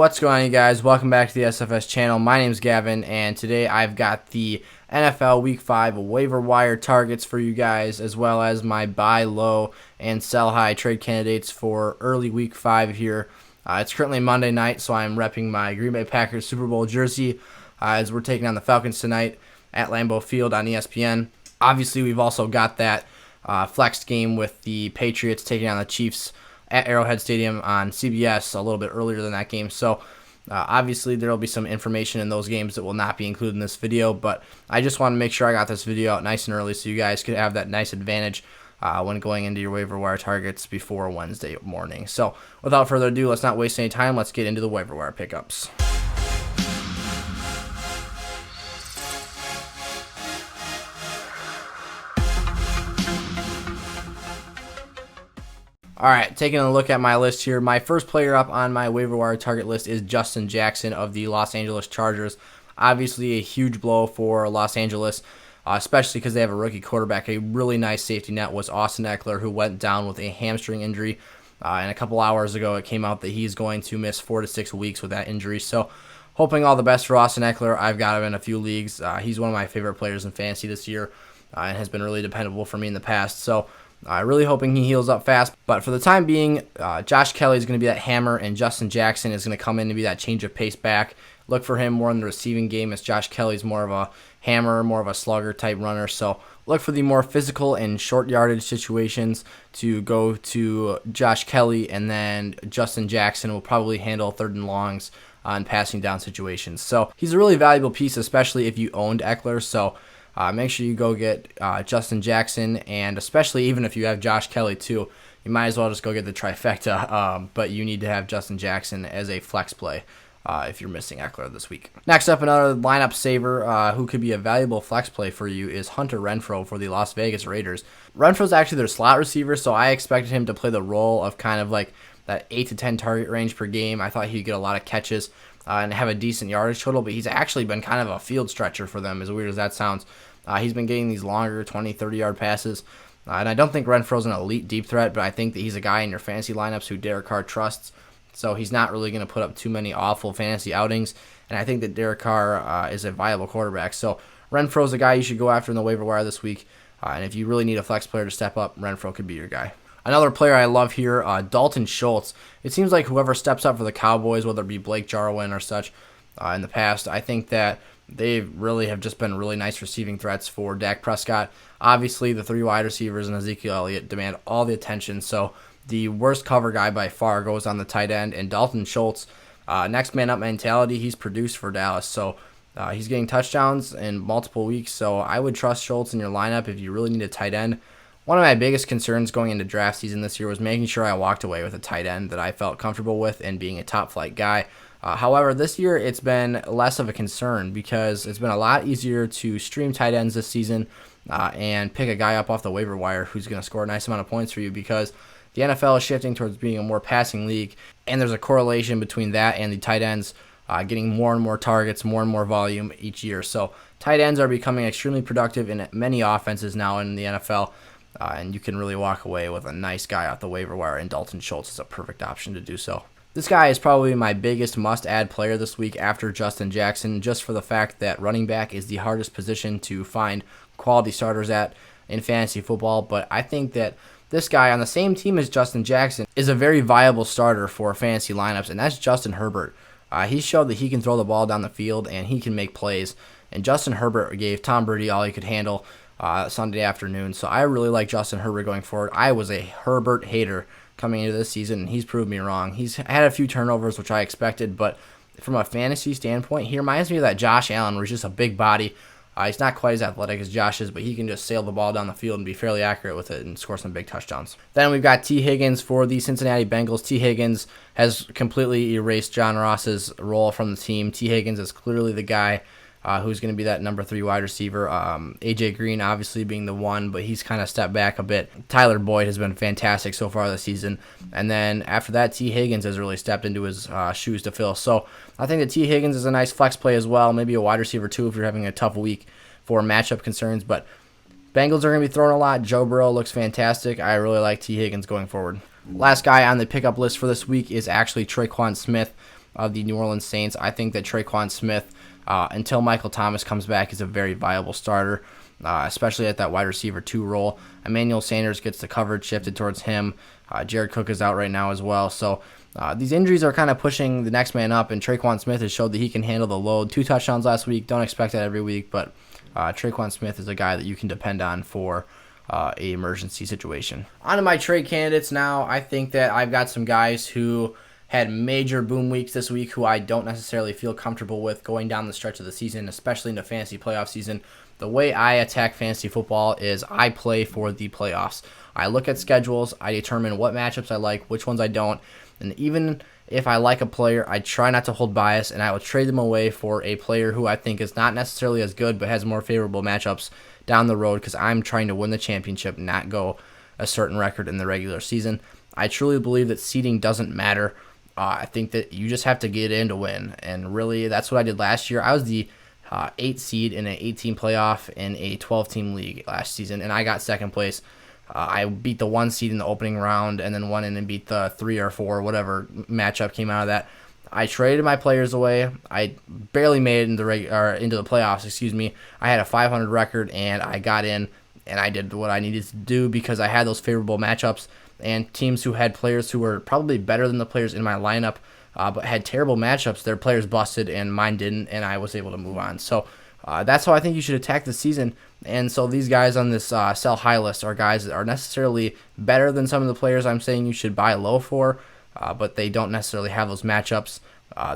What's going on, you guys? Welcome back to the SFS channel. My name is Gavin, and today I've got the NFL Week 5 waiver wire targets for you guys, as well as my buy low and sell high trade candidates for early Week 5 here. It's currently Monday night, so I'm repping my Green Bay Packers Super Bowl jersey as we're taking on the Falcons tonight at Lambeau Field on ESPN. Obviously, we've also got that flexed game with the Patriots taking on the Chiefs at Arrowhead Stadium on CBS a little bit earlier than that game. So obviously there will be some information in those games that will not be included in this video, but I just want to make sure I got this video out nice and early so you guys could have that nice advantage when going into your waiver wire targets before Wednesday morning. So without further ado, let's not waste any time. Let's get into the waiver wire pickups. All right, taking a look at my list here. My first player up on my waiver wire target list is Justin Jackson of the Los Angeles Chargers. Obviously, a huge blow for Los Angeles, especially because they have a rookie quarterback. A really nice safety net was Austin Ekeler, who went down with a hamstring injury. And a couple hours ago, it came out that he's going to miss 4 to 6 weeks with that injury. So, hoping all the best for Austin Ekeler. I've got him in a few leagues. He's one of my favorite players in fantasy this year and has been really dependable for me in the past. So, really hoping he heals up fast. But for the time being, Josh Kelly is going to be that hammer, and Justin Jackson is going to come in to be that change of pace back. Look for him more in the receiving game, as Josh Kelly's more of a hammer, more of a slugger type runner. So look for the more physical and short yardage situations to go to Josh Kelly, and then Justin Jackson will probably handle third and longs on passing down situations. So he's a really valuable piece, especially if you owned Ekeler. So make sure you go get Justin Jackson, and especially even if you have Josh Kelly too, you might as well just go get the trifecta, but you need to have Justin Jackson as a flex play if you're missing Ekeler this week. Next up, another lineup saver who could be a valuable flex play for you is Hunter Renfrow for the Las Vegas Raiders. Renfrow's actually their slot receiver, so I expected him to play the role of kind of like that 8 to 10 target range per game. I thought he'd get a lot of catches and have a decent yardage total, but he's actually been kind of a field stretcher for them, as weird as that sounds. He's been getting these longer 20, 30-yard passes, and I don't think Renfro's an elite deep threat, but I think that he's a guy in your fantasy lineups who Derek Carr trusts, so he's not really going to put up too many awful fantasy outings, and I think that Derek Carr is a viable quarterback. So Renfro's a guy you should go after in the waiver wire this week, and if you really need a flex player to step up, Renfrow could be your guy. Another player I love here, Dalton Schultz. It seems like whoever steps up for the Cowboys, whether it be Blake Jarwin or such in the past, I think that they really have just been really nice receiving threats for Dak Prescott. Obviously, the 3 wide receivers and Ezekiel Elliott demand all the attention, so the worst cover guy by far goes on the tight end, and Dalton Schultz, next man up mentality, he's produced for Dallas, so he's getting touchdowns in multiple weeks, so I would trust Schultz in your lineup if you really need a tight end. One of my biggest concerns going into draft season this year was making sure I walked away with a tight end that I felt comfortable with and being a top flight guy. However, this year it's been less of a concern because it's been a lot easier to stream tight ends this season and pick a guy up off the waiver wire who's going to score a nice amount of points for you, because the NFL is shifting towards being a more passing league, and there's a correlation between that and the tight ends getting more and more targets, more and more volume each year. So tight ends are becoming extremely productive in many offenses now in the NFL, and you can really walk away with a nice guy off the waiver wire, and Dalton Schultz is a perfect option to do so. This guy is probably my biggest must-add player this week after Justin Jackson, just for the fact that running back is the hardest position to find quality starters at in fantasy football. But I think that this guy on the same team as Justin Jackson is a very viable starter for fantasy lineups, and that's Justin Herbert. He showed that he can throw the ball down the field and he can make plays, and Justin Herbert gave Tom Brady all he could handle Sunday afternoon. So I really like Justin Herbert going forward. I was a Herbert hater coming into this season, and he's proved me wrong. He's had a few turnovers, which I expected, but from a fantasy standpoint, he reminds me of that Josh Allen, where he's just a big body. He's not quite as athletic as Josh is, but he can just sail the ball down the field and be fairly accurate with it and score some big touchdowns. Then we've got T. Higgins for the Cincinnati Bengals. T. Higgins has completely erased John Ross's role from the team. T. Higgins is clearly the guy who's going to be that number 3 wide receiver. A.J. Green obviously being the one, but he's kind of stepped back a bit. Tyler Boyd has been fantastic so far this season. And then after that, T. Higgins has really stepped into his shoes to fill. So I think that T. Higgins is a nice flex play as well, maybe a wide receiver too if you're having a tough week for matchup concerns. But Bengals are going to be throwing a lot. Joe Burrow looks fantastic. I really like T. Higgins going forward. Last guy on the pickup list for this week is actually Traquan Smith. of the New Orleans Saints. I think that Tre'Quan Smith, until Michael Thomas comes back, is a very viable starter, especially at that wide receiver 2 role. Emmanuel Sanders gets the coverage shifted towards him. Jared Cook is out right now as well. So these injuries are kind of pushing the next man up, and Tre'Quan Smith has showed that he can handle the load. 2 touchdowns last week. Don't expect that every week, but Tre'Quan Smith is a guy that you can depend on for a emergency situation. On to my trade candidates now. I think that I've got some guys who had major boom weeks this week who I don't necessarily feel comfortable with going down the stretch of the season, especially in the fantasy playoff season. The way I attack fantasy football is I play for the playoffs. I look at schedules, I determine what matchups I like, which ones I don't, and even if I like a player, I try not to hold bias, and I will trade them away for a player who I think is not necessarily as good but has more favorable matchups down the road because I'm trying to win the championship, not go a certain record in the regular season. I truly believe that seeding doesn't matter. I think that you just have to get in to win, and really that's what I did last year. I was the 8 seed in an 18 playoff in a 12-team league last season, and I got second place. I beat the 1 seed in the opening round and then went in and beat the 3 or 4, whatever matchup came out of that. I traded my players away. I barely made it into the playoffs. I had a 500 record, and I got in, and I did what I needed to do because I had those favorable matchups, and teams who had players who were probably better than the players in my lineup but had terrible matchups, their players busted and mine didn't, and I was able to move on. So that's how I think you should attack the season. And so these guys on this sell high list are guys that are necessarily better than some of the players I'm saying you should buy low for, but they don't necessarily have those matchups,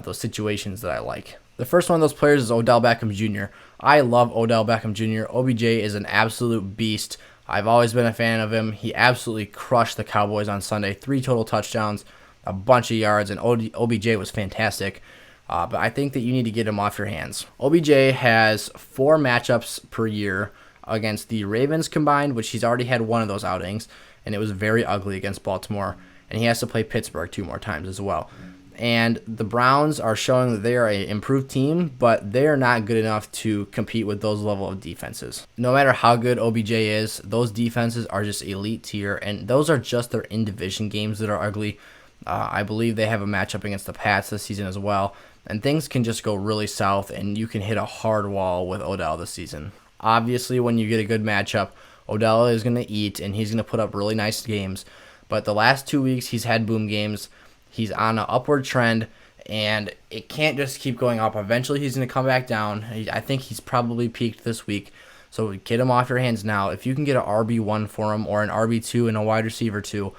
those situations that I like. The first one of those players is Odell Beckham Jr. I love Odell Beckham Jr. OBJ is an absolute beast. I've always been a fan of him. He absolutely crushed the Cowboys on Sunday. 3 total touchdowns, a bunch of yards, and OBJ was fantastic. But I think that you need to get him off your hands. OBJ has 4 matchups per year against the Ravens combined, which he's already had one of those outings, and it was very ugly against Baltimore. And he has to play Pittsburgh 2 more times as well. And the Browns are showing that they are an improved team, but they are not good enough to compete with those level of defenses. No matter how good OBJ is, those defenses are just elite tier, and those are just their in-division games that are ugly. I believe they have a matchup against the Pats this season as well, and things can just go really south, and you can hit a hard wall with Odell this season. Obviously, when you get a good matchup, Odell is going to eat, and he's going to put up really nice games, but the last 2 weeks he's had boom games. He's on an upward trend, and it can't just keep going up. Eventually, he's going to come back down. I think he's probably peaked this week, so get him off your hands now. If you can get an RB1 for him or an RB2 and a wide receiver 2,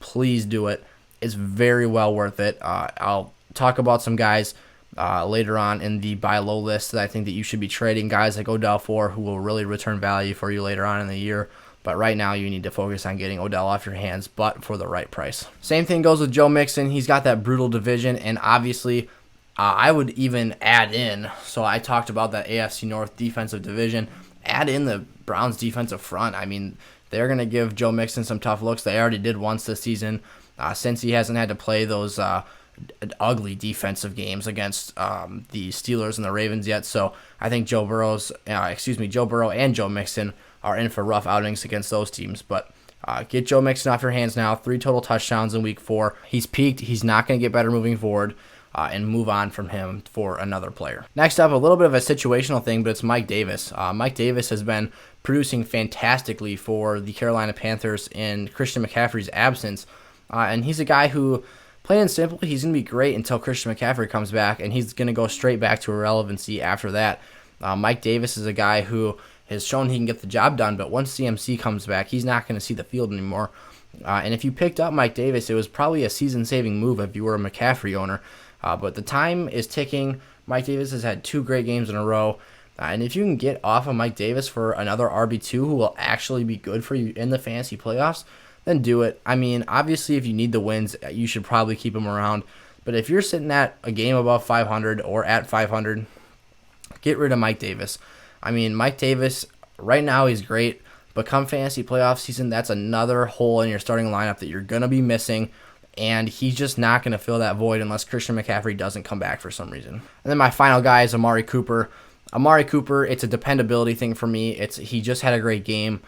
please do it. It's very well worth it. I'll talk about some guys later on in the buy low list that I think that you should be trading, guys like Odell for, who will really return value for you later on in the year. But right now, you need to focus on getting Odell off your hands, but for the right price. Same thing goes with Joe Mixon. He's got that brutal division, and obviously, I would even add in, so I talked about that AFC North defensive division, add in the Browns defensive front. I mean, they're going to give Joe Mixon some tough looks. They already did once this season, since he hasn't had to play those ugly defensive games against the Steelers and the Ravens yet. So I think Joe Burrow and Joe Mixon are in for rough outings against those teams. But get Joe Mixon off your hands now. 3 total touchdowns in week 4. He's peaked. He's not going to get better moving forward, and move on from him for another player. Next up, a little bit of a situational thing, but it's Mike Davis. Mike Davis has been producing fantastically for the Carolina Panthers in Christian McCaffrey's absence. And he's a guy who, plain and simple, he's going to be great until Christian McCaffrey comes back, and he's going to go straight back to irrelevancy after that. Mike Davis is a guy who has shown he can get the job done, but once CMC comes back, he's not going to see the field anymore. And if you picked up Mike Davis, it was probably a season-saving move if you were a McCaffrey owner. But the time is ticking. Mike Davis has had 2 great games in a row. And if you can get off of Mike Davis for another RB2 who will actually be good for you in the fantasy playoffs, then do it. I mean, obviously, if you need the wins, you should probably keep him around. But if you're sitting at a game above 500 or at 500, get rid of Mike Davis. I mean, Mike Davis, right now, he's great. But come fantasy playoff season, that's another hole in your starting lineup that you're going to be missing. And he's just not going to fill that void unless Christian McCaffrey doesn't come back for some reason. And then my final guy is Amari Cooper. Amari Cooper, it's a dependability thing for me. He just had a great game.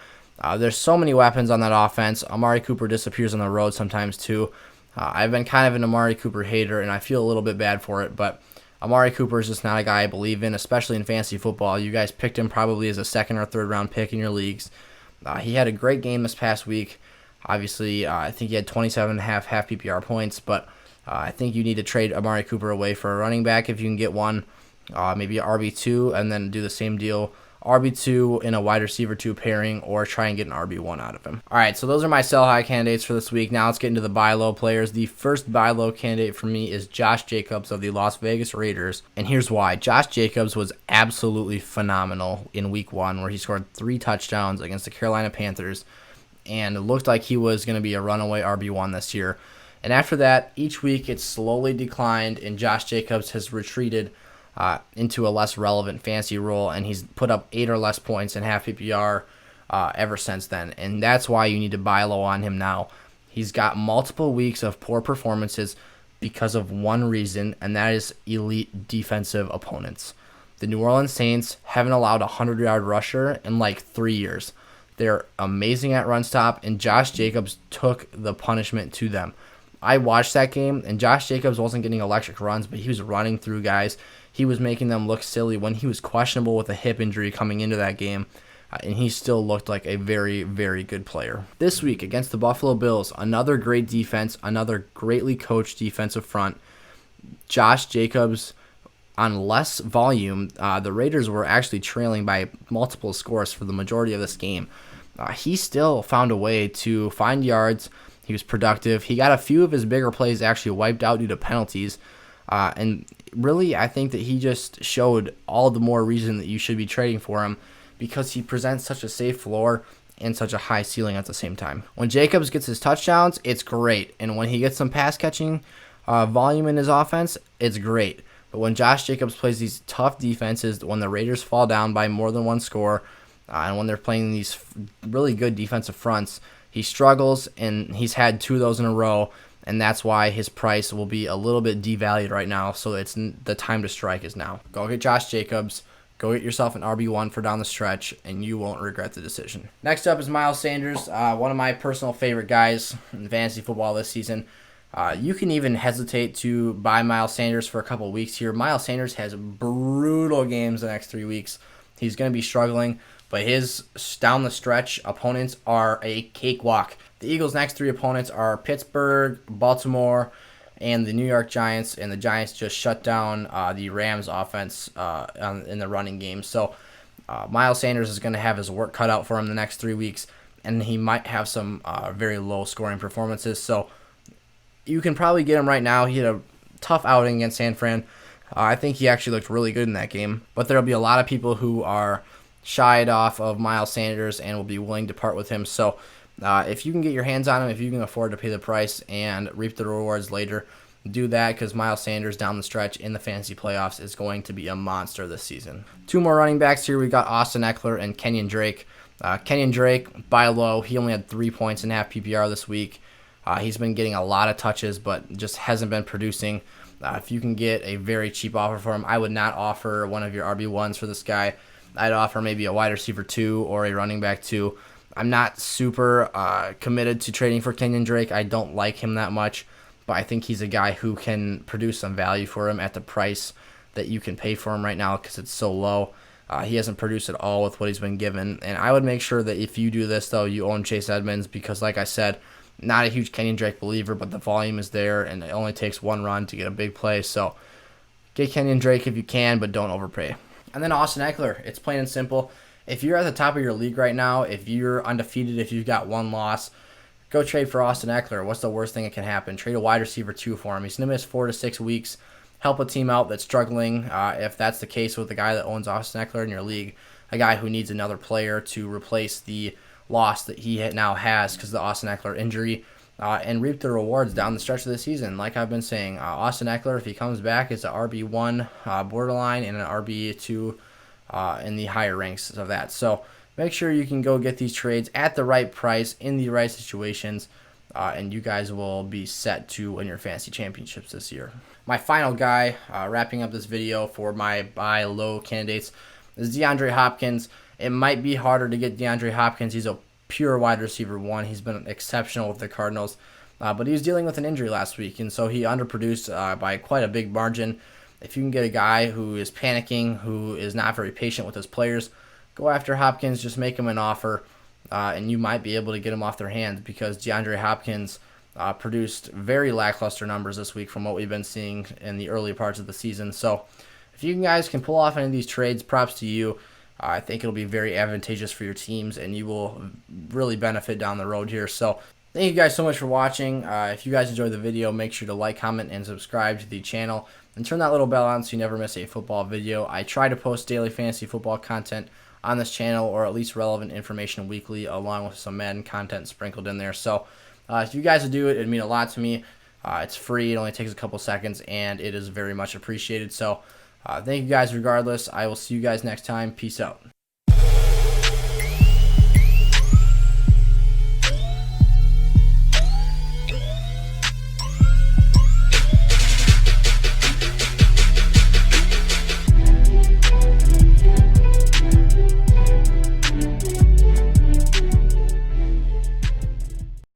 There's so many weapons on that offense. Amari Cooper disappears on the road sometimes too. I've been kind of an Amari Cooper hater, and I feel a little bit bad for it, but Amari Cooper is just not a guy I believe in, especially in fantasy football. You guys picked him probably as a second or third round pick in your leagues. He had a great game this past week. Obviously, I think he had 27.5 half PPR points, but I think you need to trade Amari Cooper away for a running back if you can get one, maybe an RB2, and then do the same deal. RB2 in a wide receiver 2 pairing, or try and get an RB1 out of him. All right, so those are my sell high candidates for this week. Now let's get into the buy low players. The first buy low candidate for me is Josh Jacobs of the Las Vegas Raiders, and here's why. Josh Jacobs was absolutely phenomenal in week 1, where he scored 3 touchdowns against the Carolina Panthers, and it looked like he was going to be a runaway RB1 this year. And after that, each week it slowly declined, and Josh Jacobs has retreated into a less relevant fantasy role, and he's put up 8 or less points in half PPR ever since then. And that's why you need to buy low on him now. He's got multiple weeks of poor performances because of one reason, and that is elite defensive opponents. The New Orleans Saints haven't allowed a 100-yard rusher in like 3 years. They're amazing at run stop, and Josh Jacobs took the punishment to them. I watched that game, and Josh Jacobs wasn't getting electric runs, but he was running through guys. He was making them look silly when he was questionable with a hip injury coming into that game, and he still looked like a very, very good player. This week against the Buffalo Bills, another great defense, another greatly coached defensive front. Josh Jacobs on less volume. The Raiders were actually trailing by multiple scores for the majority of this game. He still found a way to find yards. He was productive. He got a few of his bigger plays actually wiped out due to penalties. And really, I think that he just showed all the more reason that you should be trading for him, because he presents such a safe floor and such a high ceiling at the same time. When Jacobs gets his touchdowns, it's great. And when he gets some pass catching volume in his offense, it's great. But when Josh Jacobs plays these tough defenses, when the Raiders fall down by more than one score, and when they're playing these really good defensive fronts, he struggles, and he's had 2 of those in a row. And that's why his price will be a little bit devalued right now. So it's the time to strike is now. Go get Josh Jacobs. Go get yourself an RB1 for down the stretch, and you won't regret the decision. Next up is Miles Sanders, one of my personal favorite guys in fantasy football this season. You can even hesitate to buy Miles Sanders for a couple of weeks here. Miles Sanders has brutal games the next 3 weeks. He's going to be struggling, but his down the stretch opponents are a cakewalk. The Eagles' next 3 opponents are Pittsburgh, Baltimore, and the New York Giants, and the Giants just shut down the Rams' offense in the running game. So Miles Sanders is going to have his work cut out for him the next 3 weeks, and he might have some very low-scoring performances. So you can probably get him right now. He had a tough outing against San Fran. I think he actually looked really good in that game, but there will be a lot of people who are shied off of Miles Sanders and will be willing to part with him. So if you can get your hands on him, if you can afford to pay the price and reap the rewards later, do that, because Miles Sanders down the stretch in the fantasy playoffs is going to be a monster this season. 2 more running backs here. We got Austin Ekeler and Kenyon Drake. Kenyon Drake, buy low. He only had 3 points in half PPR this week. He's been getting a lot of touches, but just hasn't been producing. If you can get a very cheap offer for him, I would not offer one of your RB1s for this guy. I'd offer maybe a wide receiver 2 or a running back 2. I'm not super committed to trading for Kenyon Drake. I don't like him that much, but I think he's a guy who can produce some value for him at the price that you can pay for him right now, because it's so low. He hasn't produced at all with what he's been given, and I would make sure that if you do this, though, you own Chase Edmonds, because like I said, not a huge Kenyon Drake believer, but the volume is there, and it only takes 1 run to get a big play. So get Kenyon Drake if you can, but don't overpay. And then Austin Ekeler. It's plain and simple. If you're at the top of your league right now, if you're undefeated, if you've got 1 loss, go trade for Austin Ekeler. What's the worst thing that can happen? Trade a wide receiver 2 for him. He's going to miss 4 to 6 weeks. Help a team out that's struggling. If that's the case with the guy that owns Austin Ekeler in your league, a guy who needs another player to replace the loss that he now has because of the Austin Ekeler injury, and reap the rewards down the stretch of the season. Like I've been saying, Austin Ekeler, if he comes back, is an RB1 borderline and an RB2 in the higher ranks of that. So make sure you can go get these trades at the right price in the right situations, and you guys will be set to win your fantasy championships this year. My final guy, wrapping up this video for my buy low candidates, is DeAndre Hopkins. It might be harder to get DeAndre Hopkins. He's a pure wide receiver 1. He's been exceptional with the Cardinals. But he was dealing with an injury last week, and so he underproduced by quite a big margin. If you can get a guy who is panicking, who is not very patient with his players, go after Hopkins, just make him an offer, and you might be able to get him off their hands, because DeAndre Hopkins produced very lackluster numbers this week from what we've been seeing in the early parts of the season. So if you guys can pull off any of these trades, props to you. I think it'll be very advantageous for your teams, and you will really benefit down the road here. So thank you guys so much for watching. If you guys enjoyed the video, make sure to like, comment, and subscribe to the channel. And turn that little bell on so you never miss a football video. I try to post daily fantasy football content on this channel, or at least relevant information weekly, along with some Madden content sprinkled in there. So if you guys would do it, it'd mean a lot to me. It's free. It only takes a couple seconds, and it is very much appreciated. So thank you guys regardless. I will see you guys next time. Peace out.